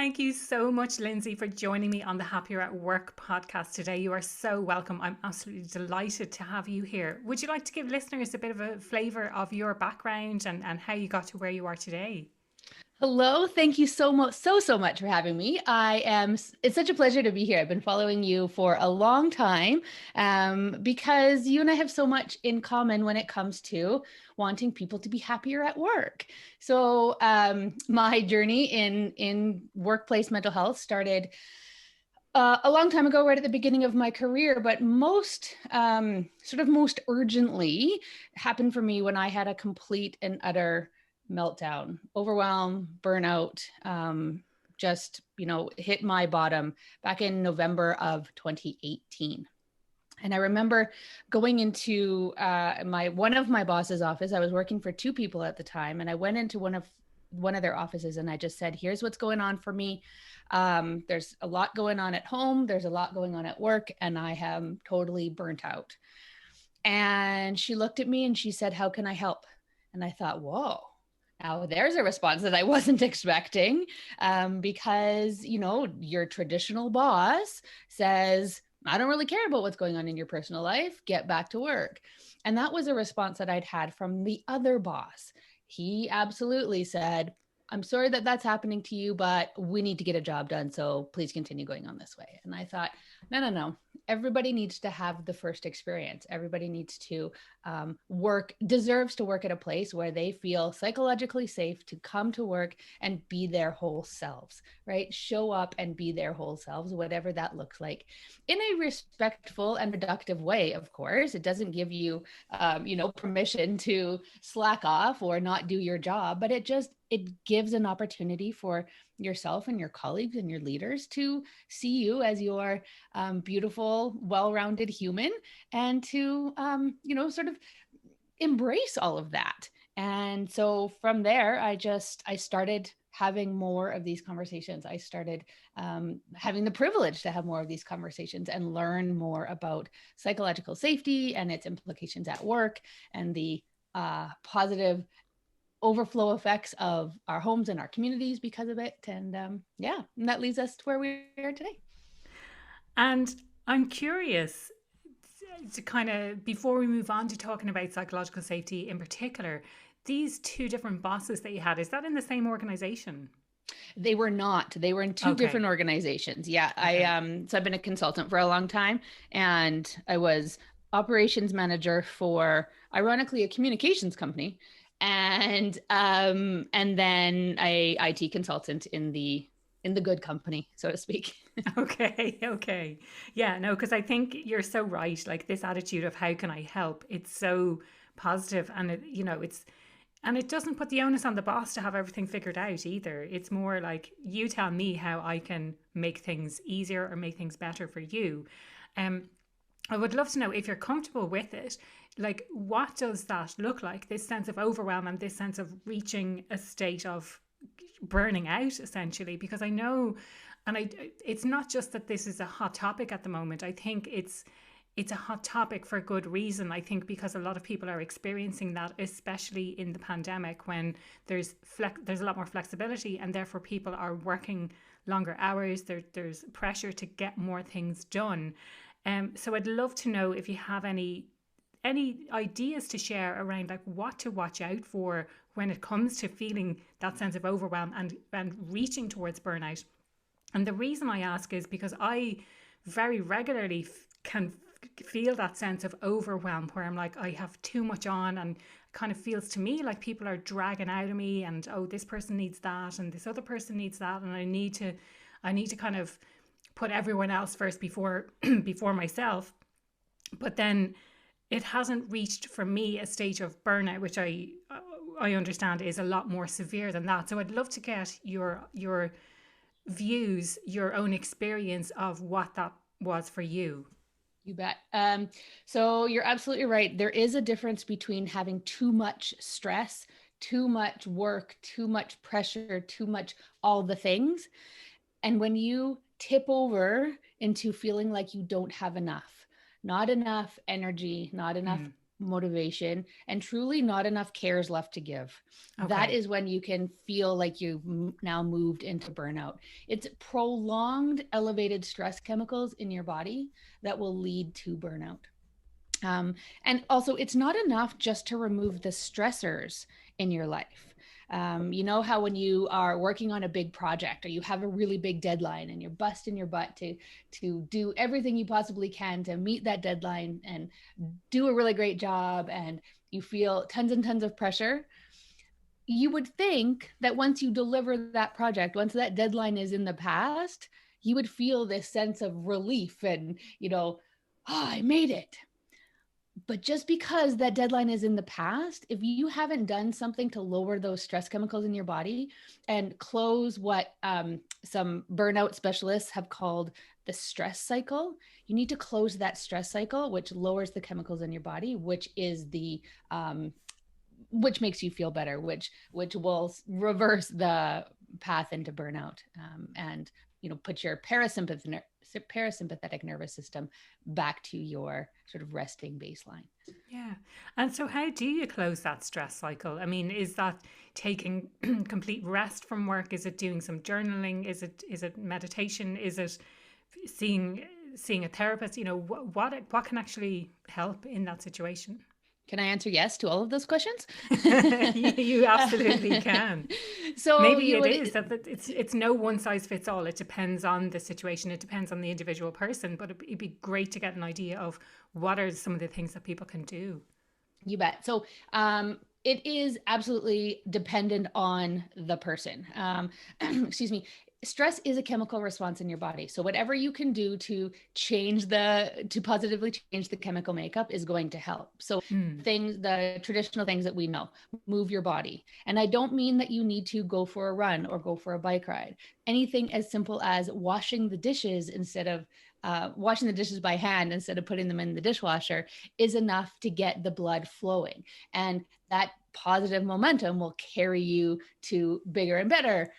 Thank you so much, Lindsay, for joining me on the Happier at Work podcast today. You are so welcome. I'm absolutely delighted to have you here. Would you like to give listeners a bit of a flavour of your background and how you got to where you are today? Hello, thank you so much for having me. It's such a pleasure to be here. I've been following you for a long time because you and I have so much in common when it comes to wanting people to be happier at work. My journey in workplace mental health started a long time ago, right at the beginning of my career, but most urgently happened for me when I had a complete and utter meltdown, overwhelm, burnout, hit my bottom back in November of 2018. And I remember going into one of my boss's office. I was working for two people at the time, and I went into one of their offices, and I just said, "Here's what's going on for me. There's a lot going on at home. There's a lot going on at work, and I am totally burnt out." And she looked at me and she said, "How can I help?" And I thought, whoa. Now, there's a response that I wasn't expecting because, your traditional boss says, "I don't really care about what's going on in your personal life. Get back to work." And that was a response that I'd had from the other boss. He absolutely said, "I'm sorry that that's happening to you, but we need to get a job done. So please continue going on this way." And I thought, no. Everybody needs to have the first experience. Everybody needs to deserves to work at a place where they feel psychologically safe to come to work and be their whole selves, right? Show up and be their whole selves, whatever that looks like, in a respectful and productive way, of course. It doesn't give you, permission to slack off or not do your job, but it gives an opportunity for yourself and your colleagues and your leaders to see you as your beautiful, well-rounded human, and to, sort of embrace all of that. And so from there, I started having more of these conversations. I started having the privilege to have more of these conversations and learn more about psychological safety and its implications at work, and the positive overflow effects of our homes and our communities because of it. And and that leads us to where we are today. And I'm curious to kind of, before we move on to talking about psychological safety in particular, these two different bosses that you had, is that in the same organization? They were not. They were in two Okay. different organizations. Yeah. Okay. So I've been a consultant for a long time, and I was operations manager for, ironically, a communications company, and then a IT consultant in the good company, so to speak. Okay, okay. Yeah, no, because I think you're so right. Like this attitude of how can I help? It's so positive, and it doesn't put the onus on the boss to have everything figured out either. It's more like you tell me how I can make things easier or make things better for you. Um, I would love to know if you're comfortable with it. Like, what does that look like? This sense of overwhelm and this sense of reaching a state of burning out, essentially. Because I know, and it's not just that this is a hot topic at the moment. I think it's a hot topic for good reason. I think because a lot of people are experiencing that, especially in the pandemic, when there's a lot more flexibility, and therefore people are working longer hours. There's pressure to get more things done. So I'd love to know if you have any ideas to share around like what to watch out for when it comes to feeling that sense of overwhelm and reaching towards burnout. And the reason I ask is because I very regularly can feel that sense of overwhelm where I'm like, I have too much on, and it kind of feels to me like people are dragging out of me, and oh, this person needs that and this other person needs that, and I need to kind of put everyone else first before before myself. But then it hasn't reached for me a stage of burnout, which I understand is a lot more severe than that. So I'd love to get your views, your own experience of what that was for you. You bet. So you're absolutely right. There is a difference between having too much stress, too much work, too much pressure, too much all the things. And when you tip over into feeling like you don't have enough, not enough energy, not enough Mm. motivation, and truly not enough cares left to give. That Okay. is when you can feel like you've now moved into burnout. It's prolonged elevated stress chemicals in your body that will lead to burnout. And also, it's not enough just to remove the stressors in your life. You know how when you are working on a big project or you have a really big deadline and you're busting your butt to do everything you possibly can to meet that deadline and do a really great job, and you feel tons and tons of pressure. You would think that once you deliver that project, once that deadline is in the past, you would feel this sense of relief and, oh, I made it. But just because that deadline is in the past, if you haven't done something to lower those stress chemicals in your body and close what some burnout specialists have called the stress cycle, you need to close that stress cycle, which lowers the chemicals in your body, which is which makes you feel better, which will reverse the path into burnout, and put your parasympathetic nervous system back to your sort of resting baseline. Yeah. And so, how do you close that stress cycle? I mean, is that taking complete rest from work? Is it doing some journaling? Is it meditation? Is it seeing a therapist? What can actually help in that situation? Can I answer yes to all of those questions? You absolutely can. So, Maybe it is that it's no one size fits all. It depends on the situation. It depends on the individual person. But it'd be great to get an idea of what are some of the things that people can do. You bet. So, it is absolutely dependent on the person. Excuse me. Stress is a chemical response in your body. So whatever you can do to positively change the chemical makeup is going to help. So the traditional things that we know, move your body. And I don't mean that you need to go for a run or go for a bike ride. Anything as simple as washing the dishes instead of washing the dishes by hand instead of putting them in the dishwasher is enough to get the blood flowing. And that positive momentum will carry you to bigger and better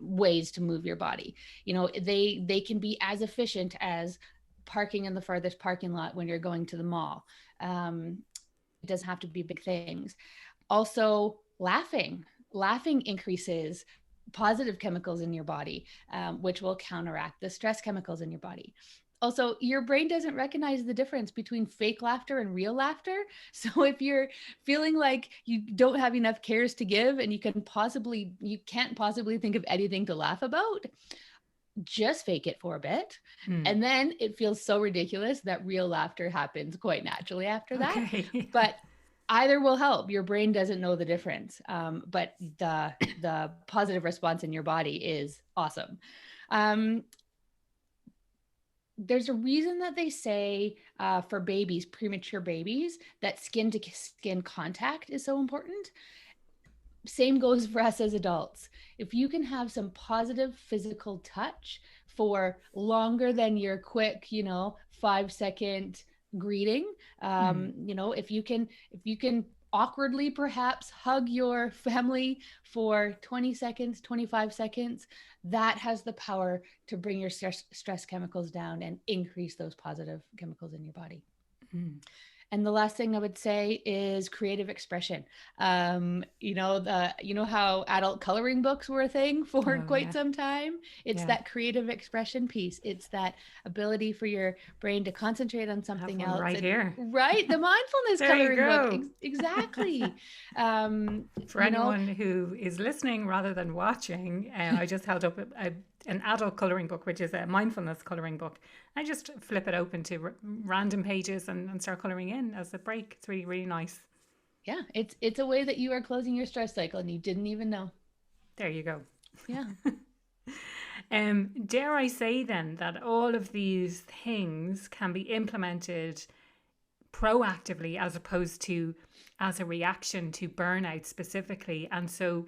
ways to move your body. They can be as efficient as parking in the farthest parking lot when you're going to the mall. It doesn't have to be big things. Also, laughing increases positive chemicals in your body, which will counteract the stress chemicals in your body. Also, your brain doesn't recognize the difference between fake laughter and real laughter. So if you're feeling like you don't have enough cares to give and you can't possibly think of anything to laugh about, just fake it for a bit. And then it feels so ridiculous that real laughter happens quite naturally after that. Okay. But either will help. Your brain doesn't know the difference. But the positive response in your body is awesome. There's a reason that they say for babies, premature babies, that skin to skin contact is so important. Same goes for us as adults. If you can have some positive physical touch for longer than your quick, 5-second greeting, if you can awkwardly perhaps hug your family for 20 seconds, 25 seconds, that has the power to bring your stress chemicals down and increase those positive chemicals in your body. And the last thing I would say is creative expression. You know how adult coloring books were a thing for quite some time? It's that creative expression piece. It's that ability for your brain to concentrate on something else. Right here. Right. The mindfulness coloring book. Exactly. For anyone who is listening rather than watching, I just held up an adult coloring book, which is a mindfulness coloring book. I just flip it open to random pages and start coloring in as a break. It's really, really nice. Yeah, it's a way that you are closing your stress cycle and you didn't even know. There you go. Yeah. Dare I say then that all of these things can be implemented proactively as opposed to as a reaction to burnout specifically. And so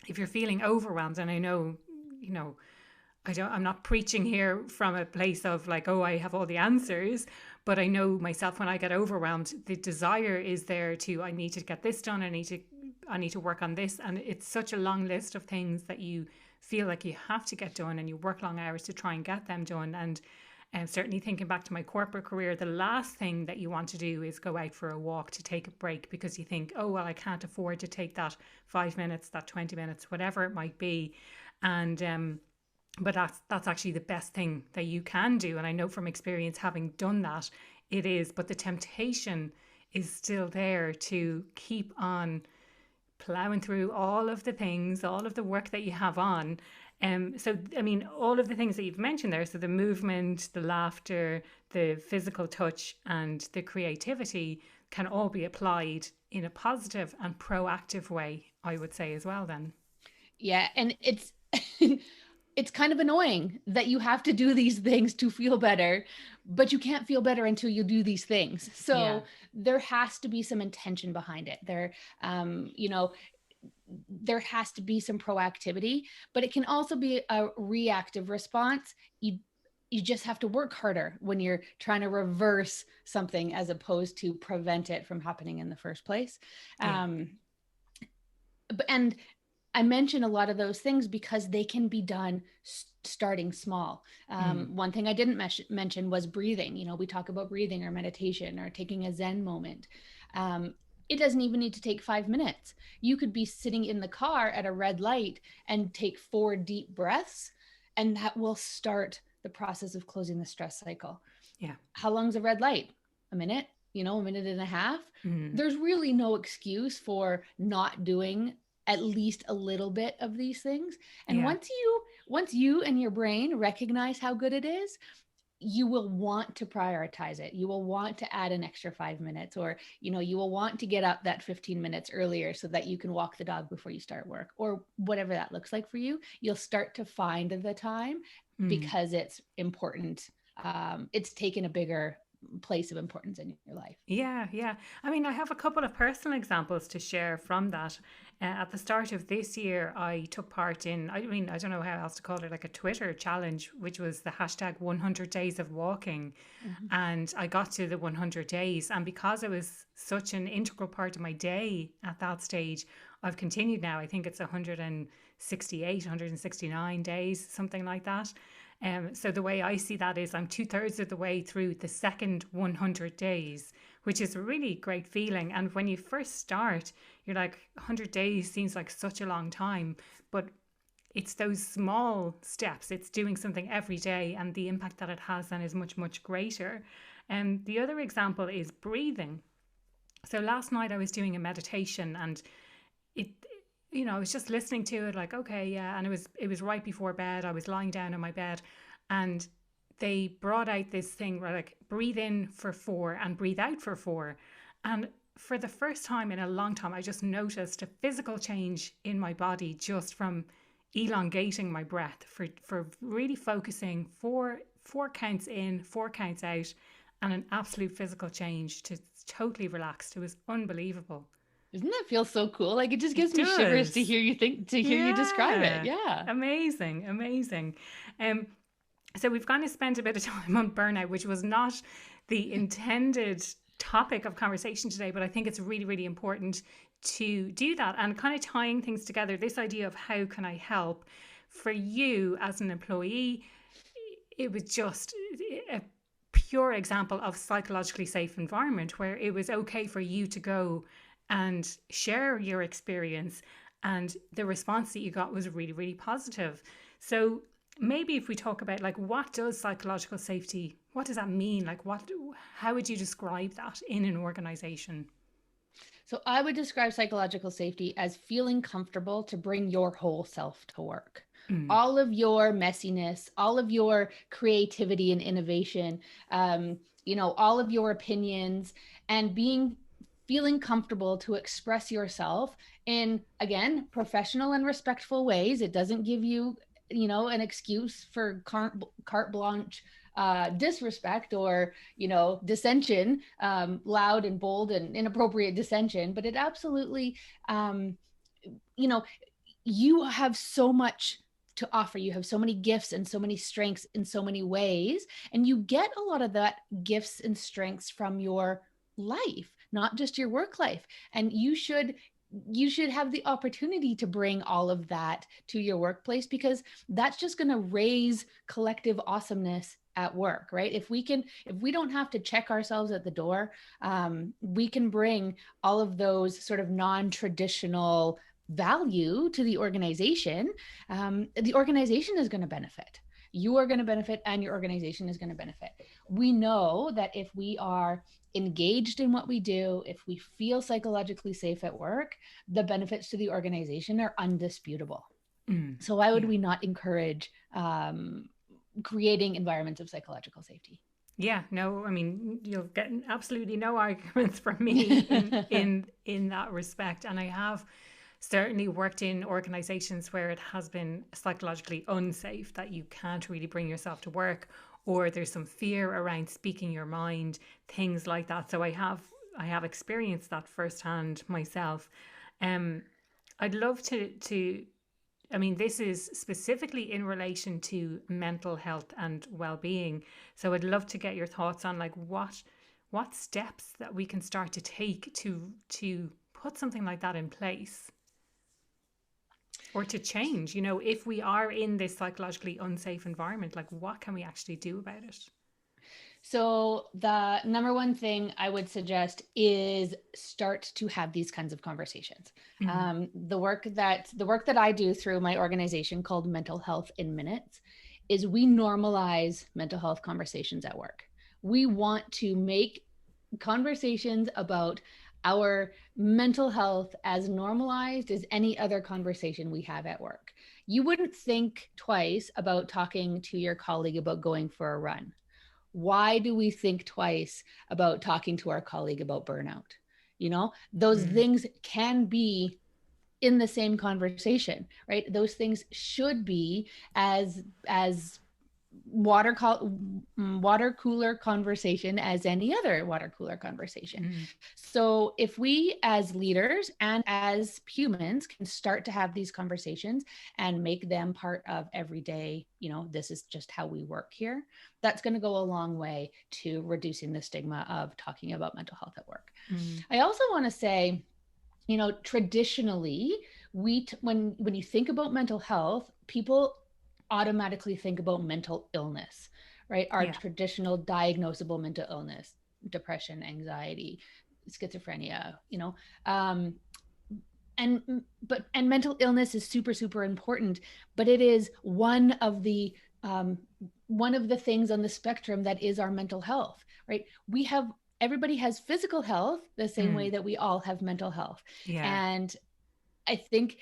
if you're feeling overwhelmed, and I know, I'm not preaching here from a place of like, oh, I have all the answers, but I know myself when I get overwhelmed, the desire is there I need to get this done. I need to work on this. And it's such a long list of things that you feel like you have to get done and you work long hours to try and get them done. And And certainly thinking back to my corporate career, the last thing that you want to do is go out for a walk to take a break because you think, oh, well, I can't afford to take that 5 minutes, that 20 minutes, whatever it might be. And but that's actually the best thing that you can do. And I know from experience, having done that, it is. But the temptation is still there to keep on plowing through all of the things, all of the work that you have on. So, I mean, all of the things that you've mentioned there, so the movement, the laughter, the physical touch, and the creativity can all be applied in a positive and proactive way, I would say as well, then. Yeah. And it's, it's kind of annoying that you have to do these things to feel better, but you can't feel better until you do these things. Yeah. So there has to be some intention behind it. You know, there has to be some proactivity, but it can also be a reactive response. You just have to work harder when you're trying to reverse something as opposed to prevent it from happening in the first place. Yeah. And I mention a lot of those things because they can be done starting small. One thing I didn't mention was breathing. You know, we talk about breathing or meditation or taking a Zen moment. It doesn't even need to take 5 minutes. You could be sitting in the car at a red light and take 4 deep breaths, and that will start the process of closing the stress cycle. Yeah. How long's a red light? A minute, a minute and a half. There's really no excuse for not doing at least a little bit of these things. And Yeah. once you and your brain recognize how good it is, you will want to prioritize it. You will want to add an extra 5 minutes, or, you will want to get up that 15 minutes earlier so that you can walk the dog before you start work, or whatever that looks like for you. You'll start to find the time because it's important. It's taken a bigger place of importance in your life. Yeah, yeah. I mean, I have a couple of personal examples to share from that. At the start of this year, I took part in, I mean, I don't know how else to call it, like a Twitter challenge, which was the hashtag 100 days of walking. And I got to the 100 days. And because it was such an integral part of my day at that stage, I've continued now. I think it's 168, 169 days, something like that. So the way I see that is I'm 2/3 of the way through the second 100 days, which is a really great feeling. And when you first start, you're like, 100 days seems like such a long time, but it's those small steps. It's doing something every day, and the impact that it has then is much, much greater. And the other example is breathing. So last night I was doing a meditation, and it, I was just listening to it like, okay, yeah. And it was right before bed. I was lying down in my bed, and they brought out this thing where like, breathe in for 4 and breathe out for 4. And for the first time in a long time, I just noticed a physical change in my body just from elongating my breath, for really focusing 4 counts in, 4 counts out, and an absolute physical change to totally relaxed. It was unbelievable. Doesn't that feel so cool? Like, it just gives It me shivers to does. hear you describe it. Yeah. Yeah. Amazing, amazing. So we've kind of spent a bit of time on burnout, which was not the intended topic of conversation today, but I think it's really, really important to do that, and kind of tying things together. This idea of how can I help for you as an employee, it was just a pure example of psychologically safe environment where it was okay for you to go and share your experience, and the response that you got was really, really positive. So maybe if we talk about like, what does psychological safety, what does that mean? Like, how would you describe that in an organization? So I would describe psychological safety as feeling comfortable to bring your whole self to work. All of your messiness, all of your creativity and innovation, all of your opinions, and feeling comfortable to express yourself in, again, professional and respectful ways. It doesn't give you, an excuse for carte blanche disrespect or, dissension, loud and bold and inappropriate dissension. But it absolutely, you have so much to offer. You have so many gifts and so many strengths in so many ways. And you get a lot of that gifts and strengths from your life, not just your work life. And you should have the opportunity to bring all of that to your workplace, because that's just going to raise collective awesomeness at work, right? If we don't have to check ourselves at the door, we can bring all of those sort of non-traditional value to the organization. The organization is going to benefit. You are going to benefit, and your organization is going to benefit. We know that if we are engaged in what we do, if we feel psychologically safe at work, the benefits to the organization are undisputable. So why would we not encourage creating environments of psychological safety? Yeah, no, I mean, you'll get absolutely no arguments from me in that respect. And I have certainly worked in organizations where it has been psychologically unsafe, that you can't really bring yourself to work, or there's some fear around speaking your mind, things like that. So I have experienced that firsthand myself. I'd love to I mean, this is specifically in relation to mental health and well-being. So I'd love to get your thoughts on like what steps that we can start to take to put something like that in place, or to change, if we are in this psychologically unsafe environment, like what can we actually do about it? So the number one thing I would suggest is start to have these kinds of conversations. The work that I do through my organization called Mental Health in Minutes is we normalize mental health conversations at work. We want to make conversations about our mental health as normalized as any other conversation we have at work. You wouldn't think twice about talking to your colleague about going for a run. Why do we think twice about talking to our colleague about burnout? Those things can be in the same conversation, right? Those things should be as water cooler conversation as any other water cooler conversation. So if we as leaders and as humans can start to have these conversations and make them part of everyday, this is just how we work here, that's going to go a long way to reducing the stigma of talking about mental health at work. I also want to say, traditionally, when you think about mental health, people automatically think about mental illness, right? Our traditional diagnosable mental illness, depression, anxiety, schizophrenia, and mental illness is super, super important, but it is one of the things on the spectrum that is our mental health, right? Everybody has physical health the same way that we all have mental health. And I think,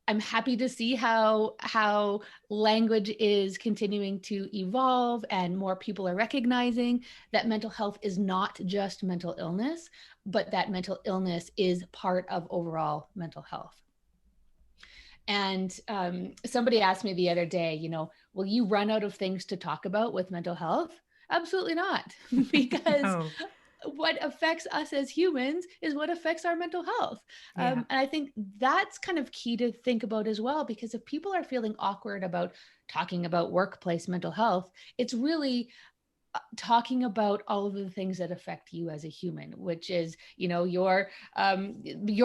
I'm happy to see how language is continuing to evolve and more people are recognizing that mental health is not just mental illness, but that mental illness is part of overall mental health. And somebody asked me the other day, will you run out of things to talk about with mental health? Absolutely not, because what affects us as humans is what affects our mental health. And I think that's kind of key to think about as well, because if people are feeling awkward about talking about workplace mental health, it's really talking about all of the things that affect you as a human, which is, your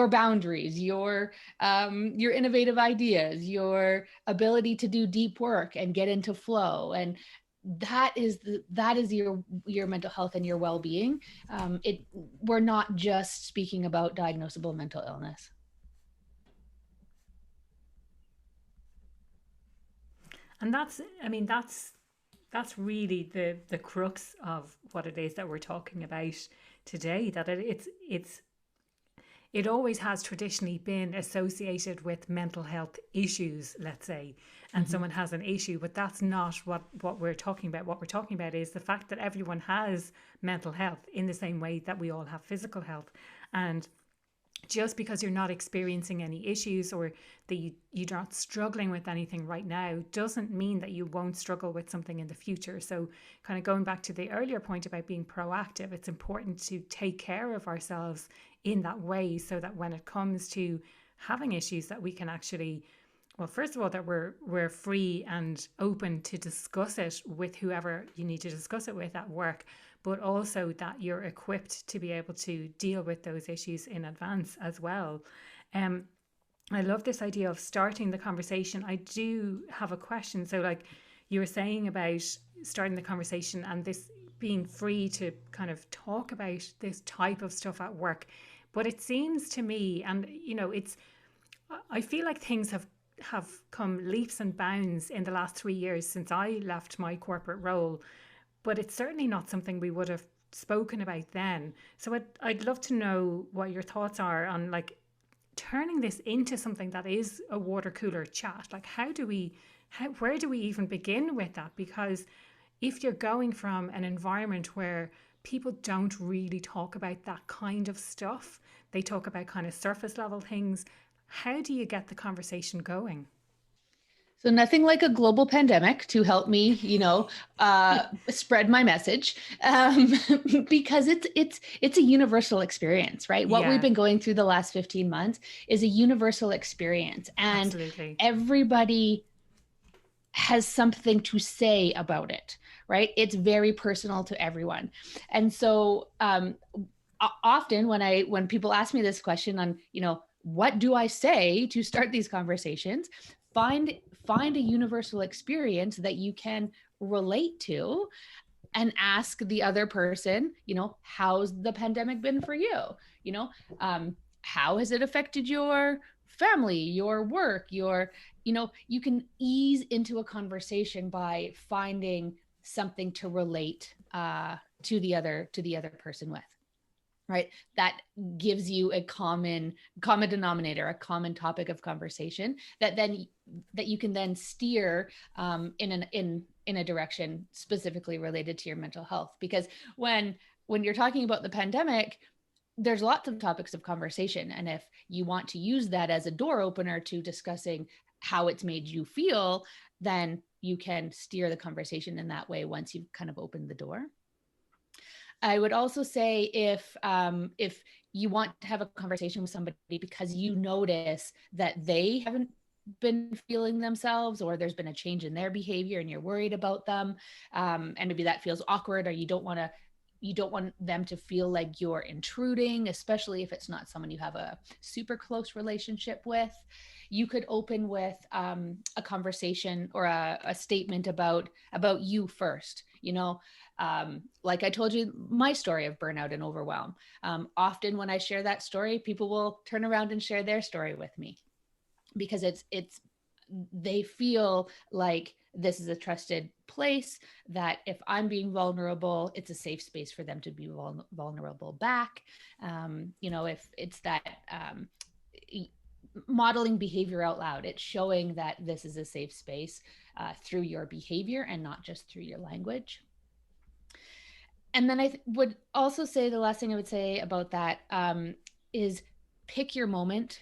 boundaries, your innovative ideas, your ability to do deep work and get into flow. And that is your mental health and your well-being. We're not just speaking about diagnosable mental illness. And that's really the crux of what it is that we're talking about today, that it always has traditionally been associated with mental health issues, let's say, and someone has an issue, but that's not what we're talking about. What we're talking about is the fact that everyone has mental health in the same way that we all have physical health. And just because you're not experiencing any issues, or that you're not struggling with anything right now, doesn't mean that you won't struggle with something in the future. So kind of going back to the earlier point about being proactive, it's important to take care of ourselves in that way, so that when it comes to having issues, that we can actually, well, first of all, that we're free and open to discuss it with whoever you need to discuss it with at work, but also that you're equipped to be able to deal with those issues in advance as well. I love this idea of starting the conversation. I do have a question. So, like, you were saying about starting the conversation and this being free to kind of talk about this type of stuff at work. But it seems to me, and I feel like things have come leaps and bounds in the last 3 years since I left my corporate role, but it's certainly not something we would have spoken about then. So I'd love to know what your thoughts are on like turning this into something that is a water cooler chat. Like where do we even begin with that? Because if you're going from an environment where people don't really talk about that kind of stuff, they talk about kind of surface level things, how do you get the conversation going? So nothing like a global pandemic to help me, spread my message, because it's a universal experience, right? What we've Yeah, been going through the last 15 months is a universal experience, and absolutely. everybody has something to say about it, right? It's very personal to everyone, and so often when people ask me this question on, what do I say to start these conversations, find a universal experience that you can relate to and ask the other person, how's the pandemic been for you? How has it affected your family, your work, you can ease into a conversation by finding something to relate to the other person with, right? That gives you a common denominator, a common topic of conversation that you can then steer in a direction specifically related to your mental health. Because when you're talking about the pandemic, there's lots of topics of conversation, and if you want to use that as a door opener to discussing how it's made you feel, then you can steer the conversation in that way once you've kind of opened the door. I would also say if you want to have a conversation with somebody because you notice that they haven't been feeling themselves, or there's been a change in their behavior and you're worried about them, and maybe that feels awkward, or you don't want them to feel like you're intruding, especially if it's not someone you have a super close relationship with, you could open with a conversation or a statement about you first. Like I told you, my story of burnout and overwhelm. Often when I share that story, people will turn around and share their story with me, because they feel like this is a trusted place, that if I'm being vulnerable, it's a safe space for them to be vulnerable back. If it's that modeling behavior out loud, it's showing that this is a safe space through your behavior and not just through your language. And then I would also say the last thing I would say about that is pick your moment.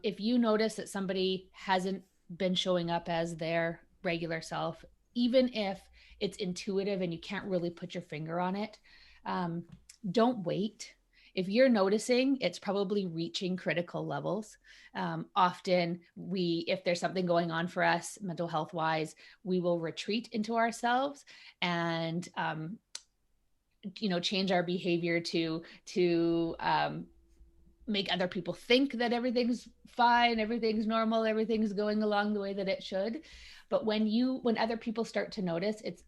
If you notice that somebody hasn't been showing up as their regular self, even if it's intuitive and you can't really put your finger on it, don't wait. If you're noticing, it's probably reaching critical levels. Often if there's something going on for us mental health wise, we will retreat into ourselves and change our behavior to make other people think that everything's fine, everything's normal, everything's going along the way that it should. But when other people start to notice, it's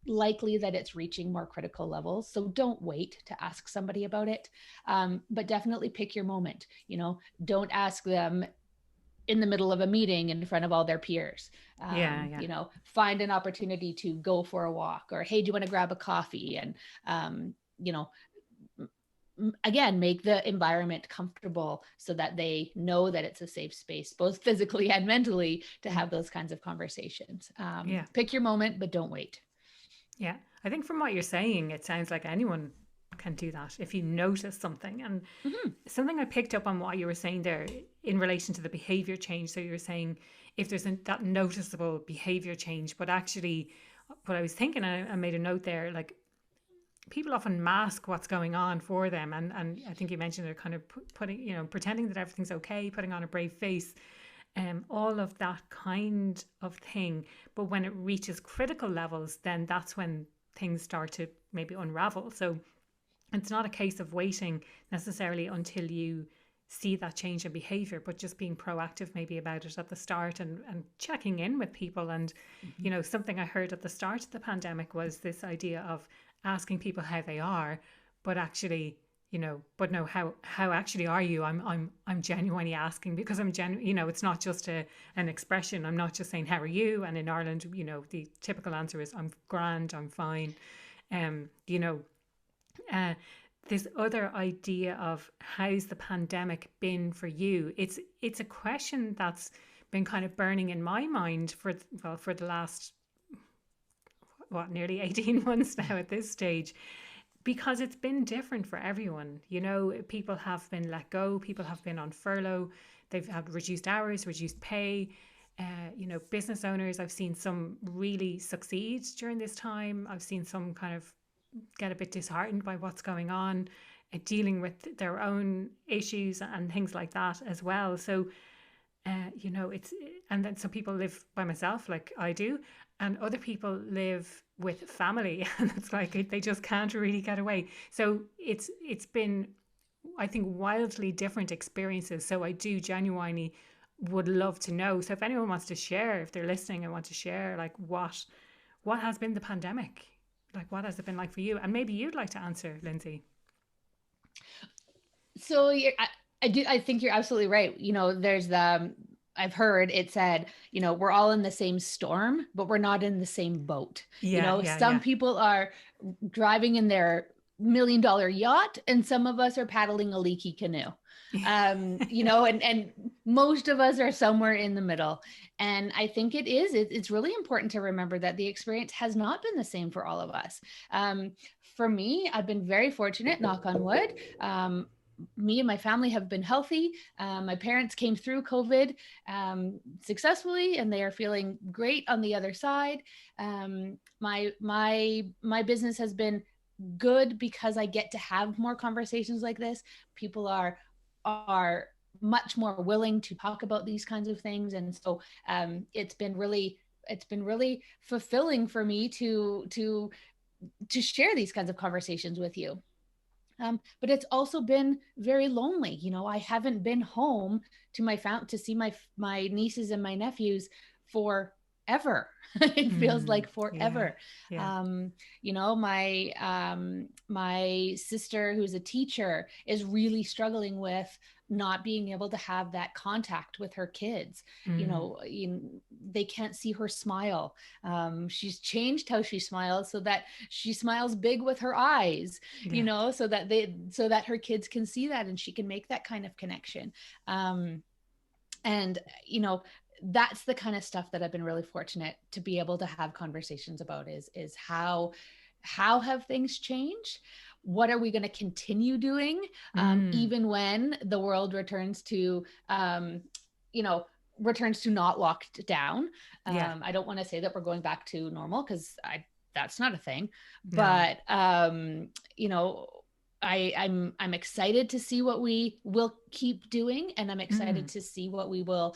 likely that it's reaching more critical levels. So don't wait to ask somebody about it, but definitely pick your moment. Don't ask them in the middle of a meeting in front of all their peers. Find an opportunity to go for a walk, or, hey, do you want to grab a coffee? And, again, make the environment comfortable so that they know that it's a safe space, both physically and mentally, to have those kinds of conversations. Pick your moment, but don't wait. Yeah. I think from what you're saying, it sounds like anyone can do that if you notice something. And something I picked up on what you were saying there in relation to the behavior change. So you're saying if there's that noticeable behavior change, but actually what I was thinking, I made a note there, like people often mask what's going on for them. And I think you mentioned they're kind of putting, pretending that everything's okay, putting on a brave face, all of that kind of thing. But when it reaches critical levels, then that's when things start to maybe unravel. So it's not a case of waiting necessarily until you see that change in behavior, but just being proactive maybe about it at the start, and checking in with people. And, Mhm. something I heard at the start of the pandemic was this idea of asking people how they are, but actually, but no, how actually are you? I'm genuinely asking, because I'm genuine, it's not just an expression. I'm not just saying, how are you? And in Ireland, the typical answer is, I'm grand, I'm fine. Um, you know, uh, this other idea of how's the pandemic been for you? It's a question that's been kind of burning in my mind for the last, nearly 18 months now at this stage, because it's been different for everyone. People have been let go, people have been on furlough, they've had reduced hours, reduced pay. Business owners, I've seen some really succeed during this time. I've seen some kind of get a bit disheartened by what's going on, dealing with their own issues and things like that as well. So, it's, and then some people live by myself, like I do, and other people live with family, and it's like they just can't really get away. So it's been, I think, wildly different experiences. So I do genuinely would love to know. So if anyone wants to share, if they're listening and want to share, like what has been the pandemic? Like, what has it been like for you? And maybe you'd like to answer, Lindsay. So I think you're absolutely right. There's I've heard it said, we're all in the same storm, but we're not in the same boat. Yeah, yeah, Some yeah. people are driving in their $1 million yacht, and some of us are paddling a leaky canoe. And most of us are somewhere in the middle. And I think it's really important to remember that the experience has not been the same for all of us. For me, I've been very fortunate, knock on wood. Me and my family have been healthy. My parents came through COVID successfully, and they are feeling great on the other side. My business has been good because I get to have more conversations like this. People are much more willing to talk about these kinds of things, and so it's been really fulfilling for me to share these kinds of conversations with you. But it's also been very lonely. I haven't been home to see my nieces and my nephews forever. It feels like Yeah, forever. yeah, My sister, who's a teacher, is really struggling with not being able to have that contact with her kids. They can't see her smile. She's changed how she smiles so that she smiles big with her eyes, yeah, so that her kids can see that and she can make that kind of connection. And that's the kind of stuff that I've been really fortunate to be able to have conversations about, is how have things changed? What are we going to continue doing, even when the world returns to not locked down? yeah. I don't want to say that we're going back to normal, because that's not a thing. No. But I'm excited to see what we will keep doing, and I'm excited to see what we will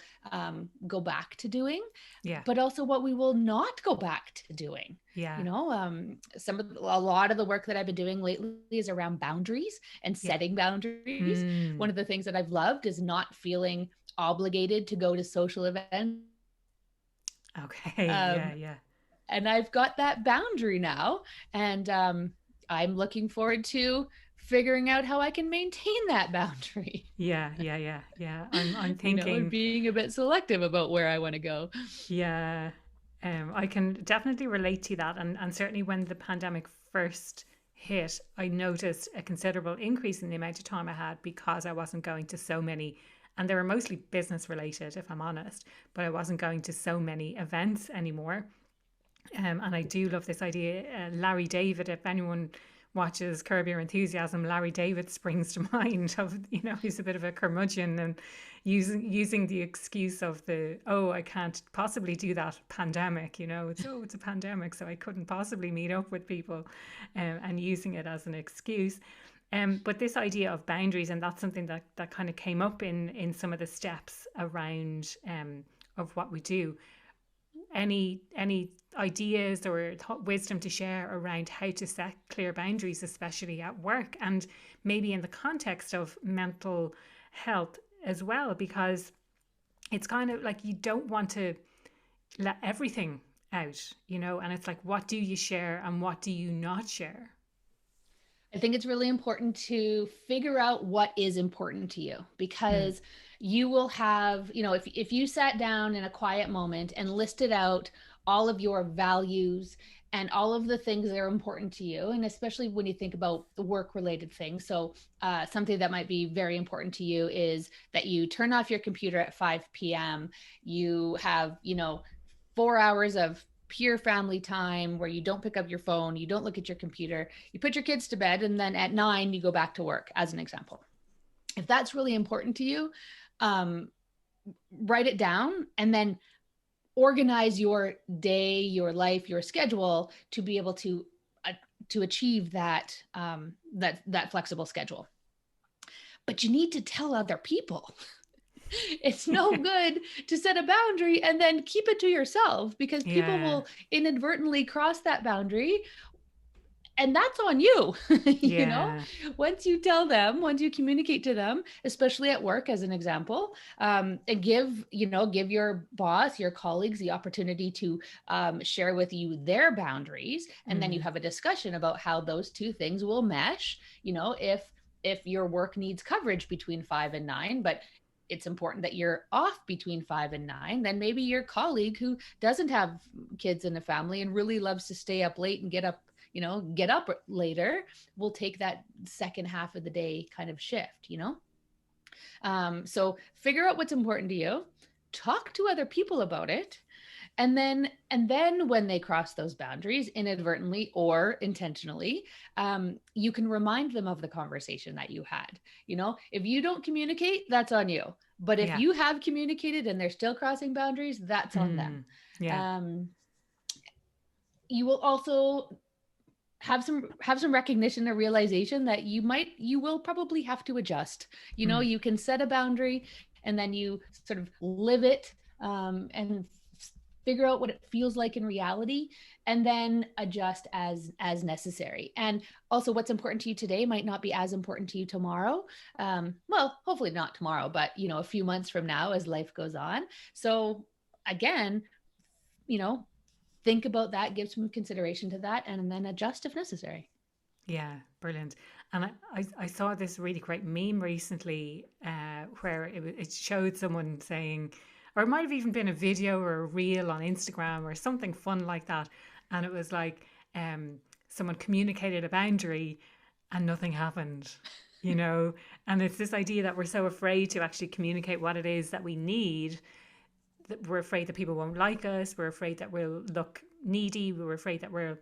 go back to doing, Yeah, but also what we will not go back to doing. yeah, A lot of the work that I've been doing lately is around boundaries and yeah. setting boundaries. One of the things that I've loved is not feeling obligated to go to social events. Okay. Yeah, yeah. And I've got that boundary now, and I'm looking forward to figuring out how I can maintain that boundary. Yeah, yeah, yeah, yeah. I'm And thinking, being a bit selective about where I want to go. yeah, I can definitely relate to that. And certainly when the pandemic first hit, I noticed a considerable increase in the amount of time I had, because I wasn't going to so many, and they were mostly business related, if I'm honest, but I wasn't going to so many events anymore. And I do love this idea. Larry David, if anyone watches Curb Your Enthusiasm, Larry David springs to mind. Of, he's a bit of a curmudgeon, and using the excuse of I can't possibly do that pandemic. It's a pandemic, so I couldn't possibly meet up with people, and using it as an excuse. But this idea of boundaries, and that's something that kind of came up in some of the steps around of what we do. Any ideas or wisdom to share around how to set clear boundaries, especially at work, and maybe in the context of mental health as well, because it's kind of like you don't want to let everything out, and it's like, what do you share and what do you not share? I think it's really important to figure out what is important to you, Mm, because you will have, if you sat down in a quiet moment and listed out all of your values and all of the things that are important to you, and especially when you think about the work related things. So, something that might be very important to you is that you turn off your computer at 5 p.m. You have, 4 hours of pure family time where you don't pick up your phone, you don't look at your computer, you put your kids to bed, and then at 9 you go back to work, as an example. If that's really important to you, um, write it down and then organize your day, your life, your schedule to be able to achieve that flexible schedule. But you need to tell other people. It's no good to set a boundary and then keep it to yourself, because people yeah, will inadvertently cross that boundary, and that's on you. yeah. Once you tell them, once you communicate to them, especially at work, as an example, and give your boss, your colleagues, the opportunity to share with you their boundaries, and then you Mm, have a discussion about how those two things will mesh. If your work needs coverage between 5 and 9, but it's important that you're off between 5 and 9, then maybe your colleague who doesn't have kids in a family and really loves to stay up late and get up later will take that second half of the day kind of shift. So figure out what's important to you, talk to other people about it, and then when they cross those boundaries inadvertently or intentionally, you can remind them of the conversation that you had. If you don't communicate, that's on you. But if yeah. you have communicated and they're still crossing boundaries, that's on them. Mm, yeah. um, you will also have some recognition or realization that you will probably have to adjust. Mm, You can set a boundary and then you sort of live it, and figure out what it feels like in reality, and then adjust as necessary. And also, what's important to you today might not be as important to you tomorrow. Well, hopefully not tomorrow, but a few months from now, as life goes on. So again, you know think about that, give some consideration to that, and then adjust if necessary. yeah, brilliant. And I saw this really great meme recently, where it showed someone saying, or it might have even been a video or a reel on Instagram or something fun like that. And it was like, someone communicated a boundary and nothing happened, you know? And it's this idea that we're so afraid to actually communicate what it is that we need, that we're afraid that people won't like us. We're afraid that we'll look needy. We're afraid that we'll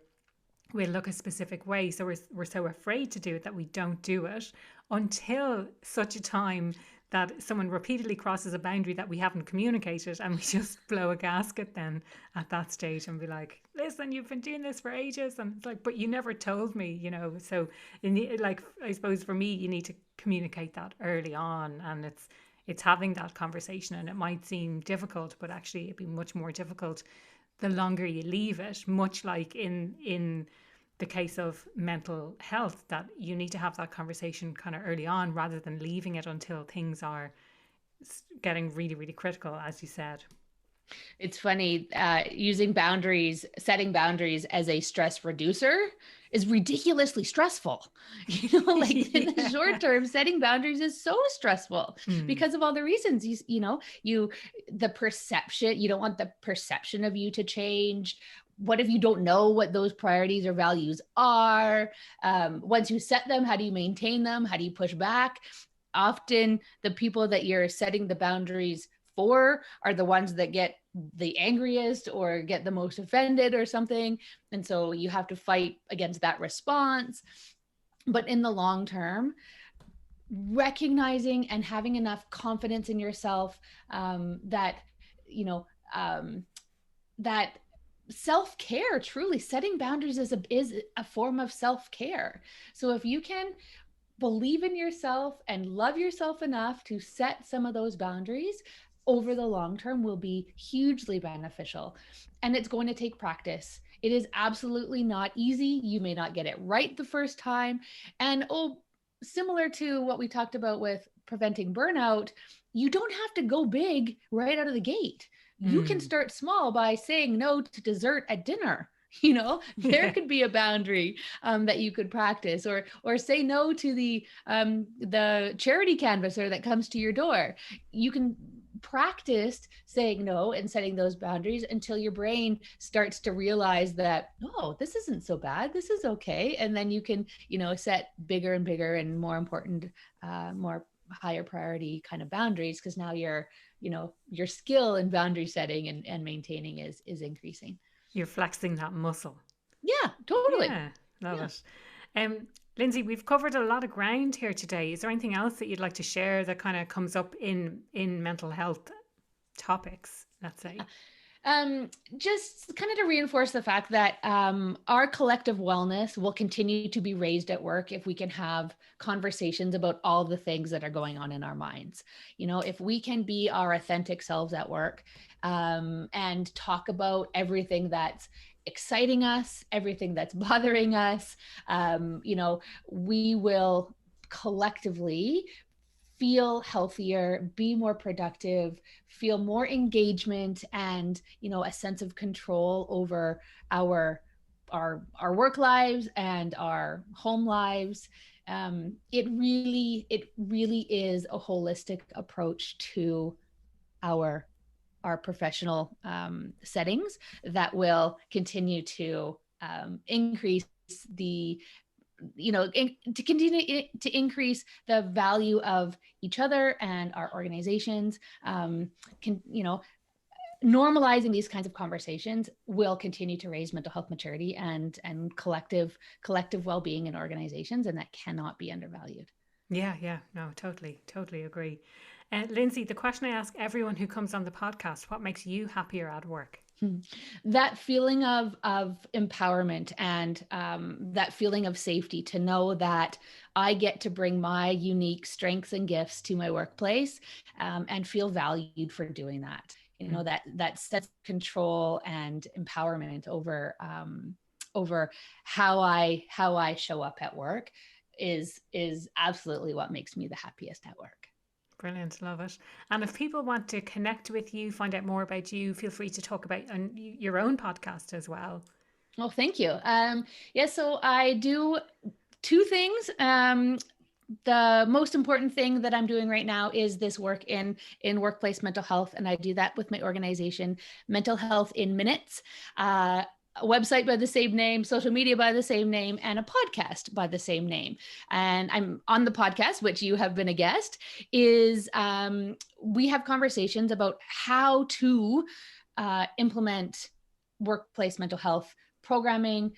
look a specific way. So we're so afraid to do it that we don't do it until such a time that someone repeatedly crosses a boundary that we haven't communicated, and we just blow a gasket then at that stage and be like, listen, you've been doing this for ages. And it's like, but you never told me. So like, I suppose for me, you need to communicate that early on, and it's having that conversation. And it might seem difficult, but actually it'd be much more difficult the longer you leave it, much like in the case of mental health, that you need to have that conversation kind of early on rather than leaving it until things are getting really, really critical, as you said. It's funny, setting boundaries as a stress reducer is ridiculously stressful. Like in the short Yeah. term, setting boundaries is so stressful Mm, because of all the reasons. The perception, you don't want the perception of you to change. What if you don't know what those priorities or values are? Once you set them, how do you maintain them? How do you push back? Often the people that you're setting the boundaries for are the ones that get the angriest or get the most offended or something. And so you have to fight against that response. But in the long term, recognizing and having enough confidence in yourself, that, you know, that self-care, truly setting boundaries is a form of self-care. So if you can believe in yourself and love yourself enough to set some of those boundaries, over the long term will be hugely beneficial. And it's going to take practice. It is absolutely not easy. You may not get it right the first time. And similar to what we talked about with preventing burnout, you don't have to go big right out of the gate. You can start small by saying no to dessert at dinner. There could be a boundary that you could practice, or say no to the charity canvasser that comes to your door. You can practice saying no and setting those boundaries until your brain starts to realize that, oh, this isn't so bad, this is okay. And then you can set bigger and bigger and more important, more higher priority kind of boundaries, because now your skill in boundary setting and maintaining is increasing. You're flexing that muscle. Yeah, totally. Yeah, love it. Lindsay, we've covered a lot of ground here today. Is there anything else that you'd like to share that kind of comes up in mental health topics, let's say? Just kind of to reinforce the fact that our collective wellness will continue to be raised at work if we can have conversations about all the things that are going on in our minds. If we can be our authentic selves at work, and talk about everything that's exciting us, everything that's bothering us, we will collectively feel healthier, be more productive, feel more engagement, and a sense of control over our work lives and our home lives. It really is a holistic approach to our professional settings that will continue to increase the to continue to increase the value of each other and our organizations. Normalizing these kinds of conversations will continue to raise mental health maturity and collective well-being in organizations, and that cannot be undervalued. Yeah, no, totally agree. Lindsay, the question I ask everyone who comes on the podcast: what makes you happier at work? That feeling of empowerment and that feeling of safety, to know that I get to bring my unique strengths and gifts to my workplace, and feel valued for doing that. That sets control and empowerment over how I show up at work is absolutely what makes me the happiest at work. Brilliant, love it. And if people want to connect with you, find out more about you, feel free to talk about your own podcast as well. Well, thank you. So I do two things. The most important thing that I'm doing right now is this work in workplace mental health, and I do that with my organization, Mental Health in Minutes. A website by the same name, social media by the same name, and a podcast by the same name. And I'm on the podcast, which you have been a guest, is we have conversations about how to implement workplace mental health programming,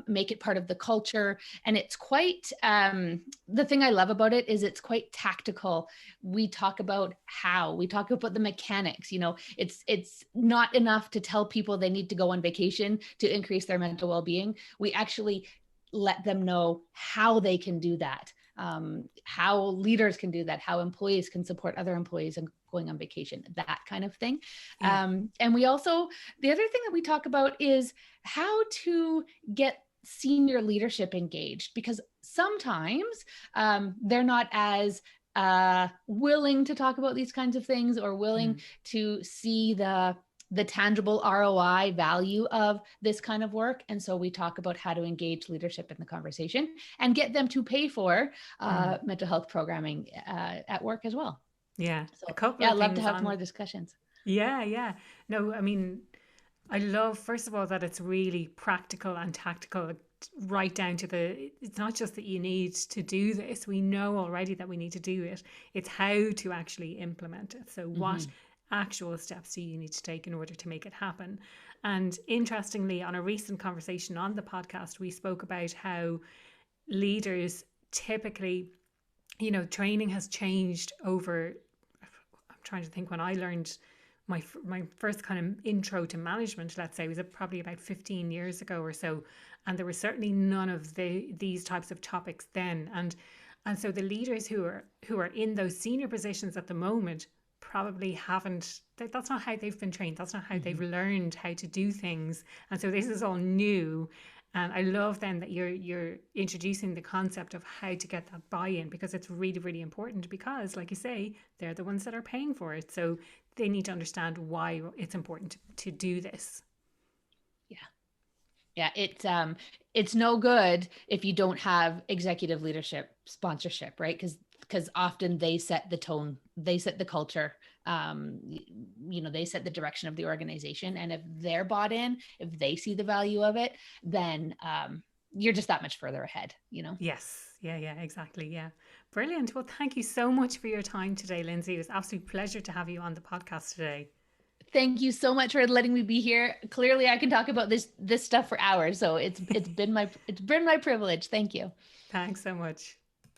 make it part of the culture. And it's quite, the thing I love about it is it's quite tactical. We talk about the mechanics. It's not enough to tell people they need to go on vacation to increase their mental well-being. We actually let them know how they can do that, how leaders can do that, how employees can support other employees in going on vacation, that kind of thing. Yeah. And we also, the other thing that we talk about is how to get senior leadership engaged, because sometimes they're not as willing to talk about these kinds of things, or willing to see the tangible ROI value of this kind of work. And so we talk about how to engage leadership in the conversation and get them to pay for mental health programming at work as well. Yeah. So, I'd love to have more discussions. Yeah. No, I mean, I love, first of all, that it's really practical and tactical, right down to it's not just that you need to do this. We know already that we need to do it. It's how to actually implement it. So what actual steps do you need to take in order to make it happen? And interestingly, on a recent conversation on the podcast, we spoke about how leaders typically, training has changed over, I'm trying to think, when I learned my first kind of intro to management, let's say, was probably about 15 years ago or so. And there was certainly none of these types of topics then. And so the leaders who are in those senior positions at the moment probably haven't, that's not how they've been trained. That's not how they've learned how to do things. And so this is all new. And I love then that you're introducing the concept of how to get that buy-in, because it's really, really important, because like you say, they're the ones that are paying for it. So they need to understand why it's important to do this. Yeah. Yeah, it's no good if you don't have executive leadership sponsorship, right? Because often they set the tone, they set the culture, they set the direction of the organization. And if they're bought in, if they see the value of it, then you're just that much further ahead, you know? Yes. Yeah, yeah, exactly. Yeah. Brilliant. Well, thank you so much for your time today, Lindsay. It was an absolute pleasure to have you on the podcast today. Thank you so much for letting me be here. Clearly I can talk about this stuff for hours. So it's been my privilege. Thank you. Thanks so much.